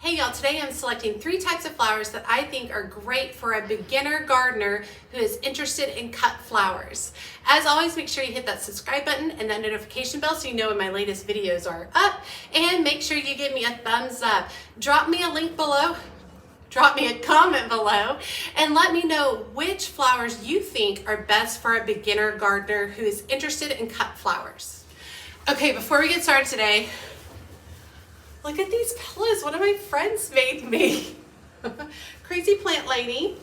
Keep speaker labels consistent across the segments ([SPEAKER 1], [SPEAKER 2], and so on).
[SPEAKER 1] Hey y'all, today I'm selecting 3 types of flowers that I think are great for a beginner gardener who is interested in cut flowers. As always, make sure you hit that subscribe button and that notification bell so you know when my latest videos are up, and make sure you give me a thumbs up. Drop me a link below, drop me a comment below, and let me know which flowers you think are best for a beginner gardener who is interested in cut flowers. Okay, before we get started today, look at these pillows. One of my friends made me. Crazy plant lady.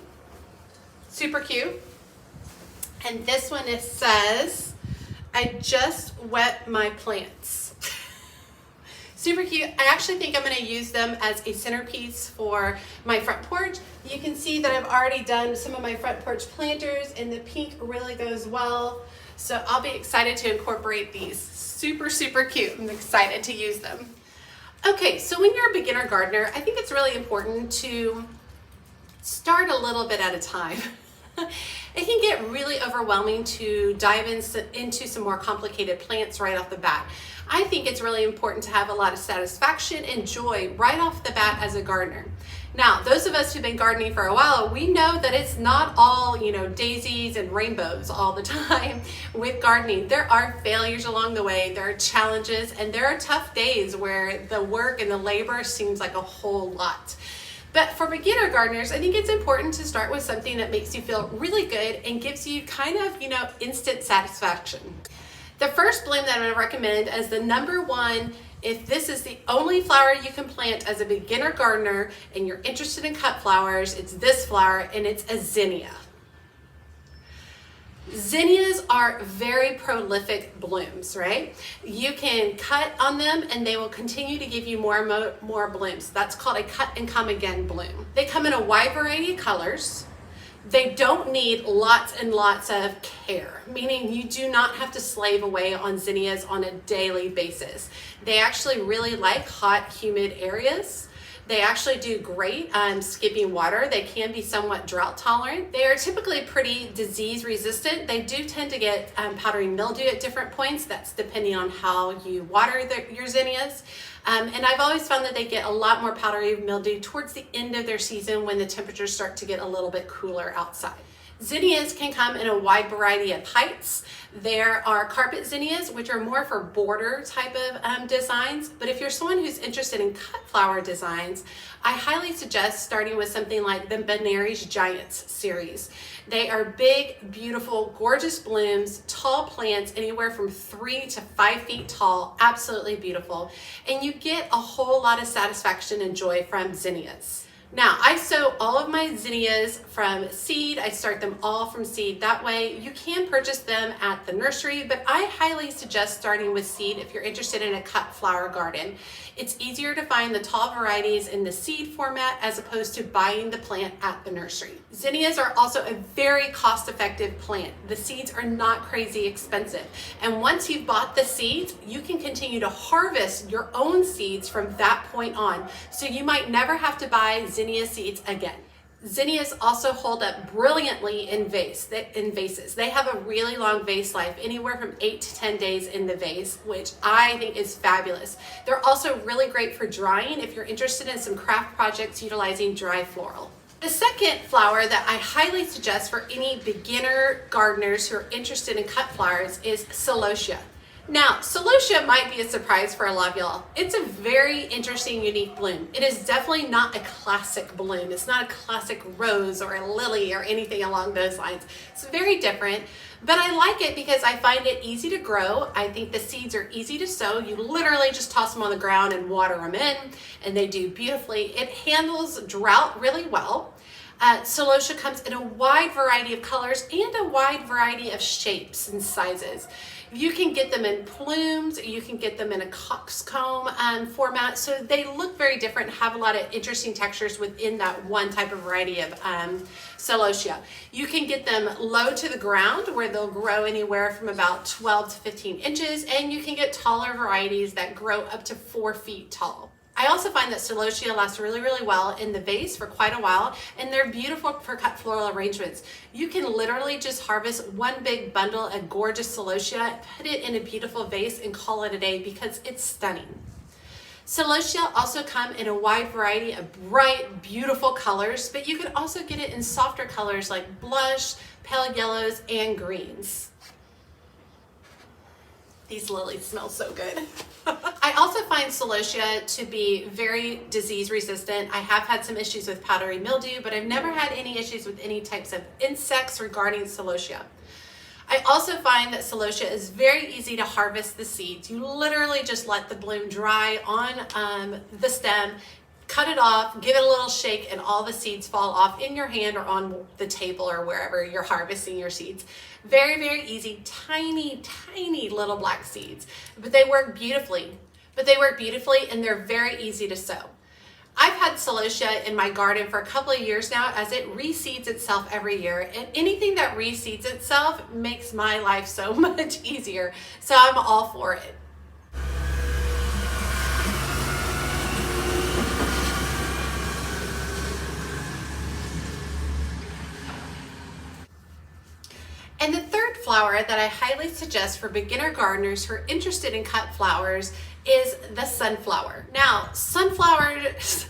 [SPEAKER 1] Super cute. And this one, it says, I just wet my plants. Super cute. I actually think I'm going to use them as a centerpiece for my front porch. You can see that I've already done some of my front porch planters, and the pink really goes well. So I'll be excited to incorporate these. Super, super cute. I'm excited to use them. Okay, so when you're a beginner gardener, I think it's really important to start a little bit at a time. It can get really overwhelming to dive into some more complicated plants right off the bat. I think it's really important to have a lot of satisfaction and joy right off the bat as a gardener. Now, those of us who've been gardening for a while, we know that it's not all, daisies and rainbows all the time with gardening. There are failures along the way, there are challenges, and there are tough days where the work and the labor seems like a whole lot. But for beginner gardeners, I think it's important to start with something that makes you feel really good and gives you kind of, instant satisfaction. The first bloom that I'm going to recommend as the number one, if this is the only flower you can plant as a beginner gardener and you're interested in cut flowers, it's this flower, and it's a zinnia. Zinnias are very prolific blooms, right? You can cut on them and they will continue to give you more blooms. That's called a cut and come again bloom. They come in a wide variety of colors. They don't need lots and lots of care, meaning you do not have to slave away on zinnias on a daily basis. They actually really like hot, humid areas. They actually do great skipping water. They can be somewhat drought tolerant. They are typically pretty disease resistant. They do tend to get powdery mildew at different points. That's depending on how you water your zinnias. And I've always found that they get a lot more powdery mildew towards the end of their season when the temperatures start to get a little bit cooler outside. Zinnias can come in a wide variety of heights. There are carpet zinnias, which are more for border type of designs. But if you're someone who's interested in cut flower designs, I highly suggest starting with something like the Benary's Giants series. They are big, beautiful, gorgeous blooms, tall plants, anywhere from 3 to 5 feet tall, absolutely beautiful. And you get a whole lot of satisfaction and joy from zinnias. Now, I sow all of my zinnias from seed. I start them all from seed. That way you can purchase them at the nursery, but I highly suggest starting with seed if you're interested in a cut flower garden. It's easier to find the tall varieties in the seed format as opposed to buying the plant at the nursery. Zinnias are also a very cost-effective plant. The seeds are not crazy expensive. And once you've bought the seeds, you can continue to harvest your own seeds from that point on. So you might never have to buy zinnia seeds again. Zinnias also hold up brilliantly in vases. They have a really long vase life, anywhere from 8 to 10 days in the vase, which I think is fabulous. They're also really great for drying if you're interested in some craft projects utilizing dry floral. The second flower that I highly suggest for any beginner gardeners who are interested in cut flowers is celosia. Now, celosia might be a surprise for a lot of y'all. It's a very interesting, unique bloom. It is definitely not a classic bloom. It's not a classic rose or a lily or anything along those lines. It's very different, but I like it because I find it easy to grow. I think the seeds are easy to sow. You literally just toss them on the ground and water them in, and they do beautifully. It handles drought really well. Celosia comes in a wide variety of colors and a wide variety of shapes and sizes. You can get them in plumes, you can get them in a coxcomb format, so they look very different, have a lot of interesting textures within that one type of variety of celosia. You can get them low to the ground where they'll grow anywhere from about 12 to 15 inches, and you can get taller varieties that grow up to 4 feet tall. I also find that celosia lasts really, really well in the vase for quite a while, and they're beautiful for cut floral arrangements. You can literally just harvest one big bundle of gorgeous celosia, put it in a beautiful vase, and call it a day because it's stunning. Celosia also come in a wide variety of bright, beautiful colors, but you can also get it in softer colors like blush, pale yellows, and greens. These lilies smell so good. I also find celosia to be very disease resistant. I have had some issues with powdery mildew, but I've never had any issues with any types of insects regarding celosia. I also find that celosia is very easy to harvest the seeds. You literally just let the bloom dry on the stem, cut it off, give it a little shake, and all the seeds fall off in your hand or on the table or wherever you're harvesting your seeds. Very, very easy, tiny, tiny little black seeds, but they work beautifully. And they're very easy to sow. I've had celosia in my garden for a couple of years now as it reseeds itself every year, and anything that reseeds itself makes my life so much easier, so I'm all for it. And the third flower that I highly suggest for beginner gardeners who are interested in cut flowers is the sunflower. Now, sunflowers,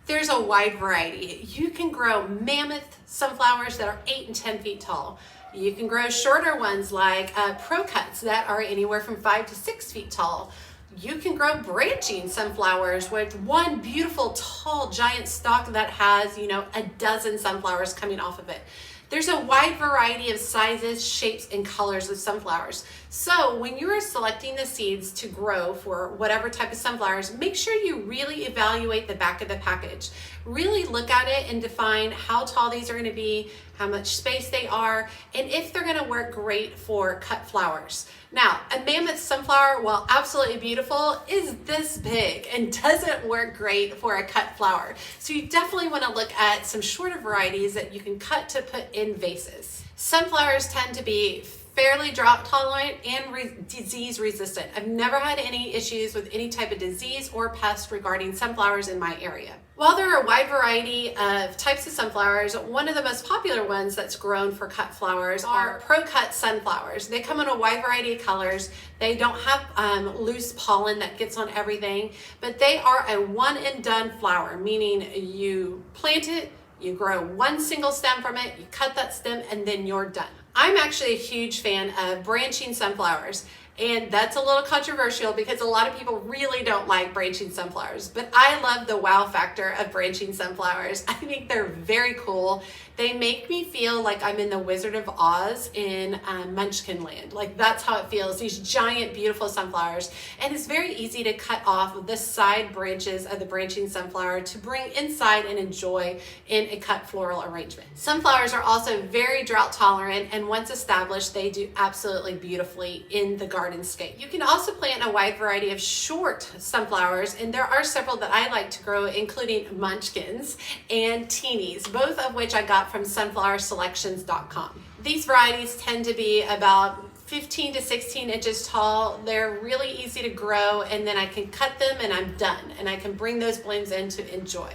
[SPEAKER 1] there's a wide variety. You can grow mammoth sunflowers that are 8 and 10 feet tall. You can grow shorter ones like pro cuts that are anywhere from 5 to 6 feet tall. You can grow branching sunflowers with one beautiful tall giant stalk that has, a dozen sunflowers coming off of it. There's a wide variety of sizes, shapes, and colors of sunflowers. So when you are selecting the seeds to grow for whatever type of sunflowers, make sure you really evaluate the back of the package. Really look at it and define how tall these are going to be, how much space they are, and if they're going to work great for cut flowers. Now, a mammoth sunflower, while absolutely beautiful, is this big and doesn't work great for a cut flower. So you definitely want to look at some shorter varieties that you can cut to put in vases. Sunflowers tend to be fairly drought tolerant and disease resistant. I've never had any issues with any type of disease or pest regarding sunflowers in my area. While there are a wide variety of types of sunflowers, one of the most popular ones that's grown for cut flowers are pro-cut sunflowers. They come in a wide variety of colors. They don't have loose pollen that gets on everything, but they are a one and done flower, meaning you plant it, you grow one single stem from it, you cut that stem, and then you're done. I'm actually a huge fan of branching sunflowers, and that's a little controversial because a lot of people really don't like branching sunflowers, but I love the wow factor of branching sunflowers. I think they're very cool. They make me feel like I'm in the Wizard of Oz in Munchkin Land. Like, that's how it feels, these giant, beautiful sunflowers. And it's very easy to cut off the side branches of the branching sunflower to bring inside and enjoy in a cut floral arrangement. Sunflowers are also very drought tolerant, and once established, they do absolutely beautifully in the gardenscape. You can also plant a wide variety of short sunflowers, and there are several that I like to grow, including munchkins and teenies, both of which I got from sunflowerselections.com. These varieties tend to be about 15 to 16 inches tall. They're really easy to grow, and then I can cut them and I'm done, and I can bring those blooms in to enjoy.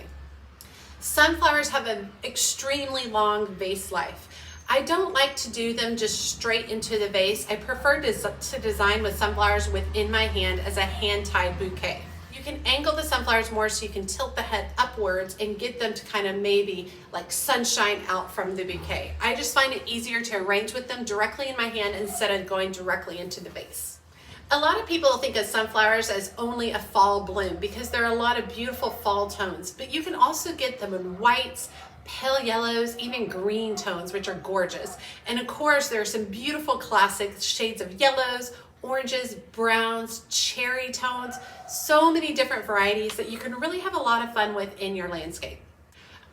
[SPEAKER 1] Sunflowers have an extremely long vase life. I don't like to do them just straight into the vase. I prefer to design with sunflowers within my hand as a hand-tied bouquet. You can angle the sunflowers more so you can tilt the head upwards and get them to kind of maybe like sunshine out from the bouquet. I just find it easier to arrange with them directly in my hand instead of going directly into the vase. A lot of people think of sunflowers as only a fall bloom because there are a lot of beautiful fall tones, but you can also get them in whites, pale yellows, even green tones, which are gorgeous. And of course, there are some beautiful classic shades of yellows, oranges, browns, cherry tones, so many different varieties that you can really have a lot of fun with in your landscape.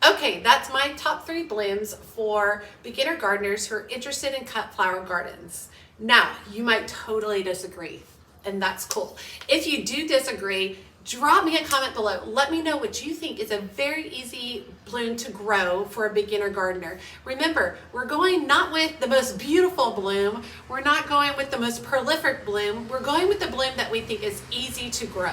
[SPEAKER 1] Okay, that's my top 3 blooms for beginner gardeners who are interested in cut flower gardens. Now, you might totally disagree, and that's cool. If you do disagree, drop me a comment below. Let me know what you think is a very easy bloom to grow for a beginner gardener. Remember, we're going not with the most beautiful bloom, we're not going with the most prolific bloom, we're going with the bloom that we think is easy to grow.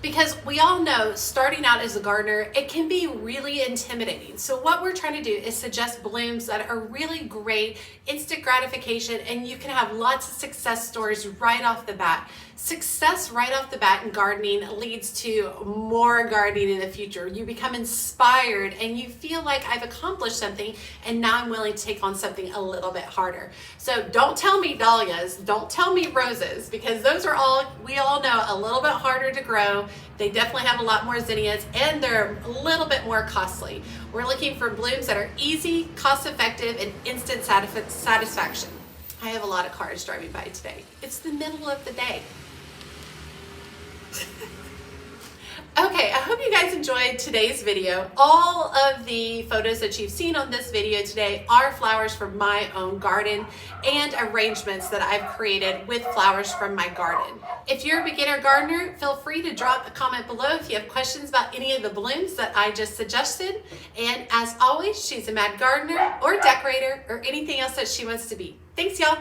[SPEAKER 1] Because we all know starting out as a gardener, it can be really intimidating. So what we're trying to do is suggest blooms that are really great, instant gratification, and you can have lots of success stories right off the bat. Success right off the bat in gardening leads to more gardening in the future. You become inspired and you feel like I've accomplished something and now I'm willing to take on something a little bit harder. So don't tell me dahlias, don't tell me roses, because those are all, we all know, a little bit harder to grow. They definitely have a lot more zinnias and they're a little bit more costly. We're looking for blooms that are easy, cost-effective, and instant satisfaction. I have a lot of cars driving by today. It's the middle of the day. Okay, I hope you guys enjoyed today's video. All of the photos that you've seen on this video today are flowers from my own garden and arrangements that I've created with flowers from my garden. If you're a beginner gardener, feel free to drop a comment below if you have questions about any of the blooms that I just suggested. And as always, she's a mad gardener or decorator or anything else that she wants to be. Thanks, y'all.